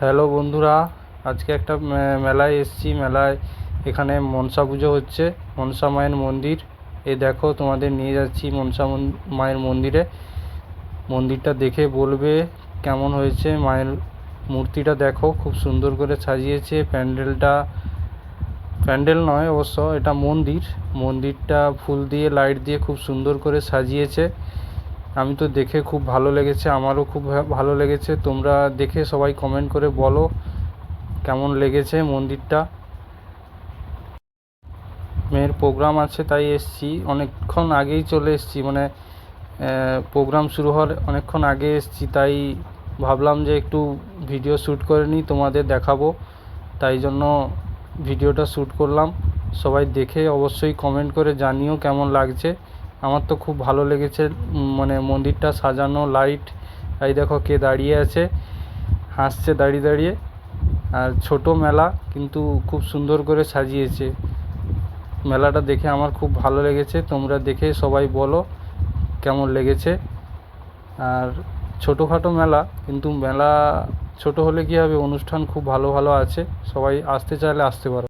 Hello বন্ধুরা, আজকে একটা মেলায় এসেছি। মেলায় এখানে মনসা পুজো হচ্ছে, মনসা মায়ের মন্দির। এই দেখো, তোমাদের নিয়ে যাচ্ছি মনসা মায়ের মন্দিরে। মন্দিরটা দেখে বলবে কেমন হয়েছে। মায়ের মূর্তিটা দেখো, খুব সুন্দর করে সাজিয়েছে। প্যান্ডেল নয় অবশ্য, এটা মন্দির। মন্দিরটা ফুল দিয়ে, লাইট দিয়ে খুব সুন্দর করে সাজিয়েছে। আমি তো দেখে খুব ভালো লেগেছে, আমারও খুব ভালো লেগেছে। তোমরা দেখে সবাই কমেন্ট করে বলো কেমন লেগেছে মন্দিরটা। মেয়ের প্রোগ্রাম আছে তাই এসছি, অনেকক্ষণ আগেই চলে এসছি, মানে প্রোগ্রাম শুরু হওয়ার অনেকক্ষণ আগে এসছি। তাই ভাবলাম যে একটু ভিডিও শ্যুট করে নিই, তোমাদের দেখাবো। তাই জন্য ভিডিওটা শ্যুট করলাম। সবাই দেখে অবশ্যই কমেন্ট করে জানিও কেমন লাগছে। আমার তো খুব ভালো লেগেছে, মানে মন্দিরটা সাজানো, লাইট। এই দেখো কে দাঁড়িয়ে আছে, হাসছে দাঁড়িয়ে দাঁড়িয়ে। আর ছোট মেলা, কিন্তু খুব সুন্দর করে সাজিয়েছে। মেলাটা দেখে আমার খুব ভালো লেগেছে। তোমরা দেখে সবাই বলো কেমন লেগেছে। আর ছোটোখাটো মেলা, কিন্তু মেলা ছোট হলে কী হবে, অনুষ্ঠান খুব ভালো ভালো আছে। সবাই আসতে চাইলে আসতে পারো।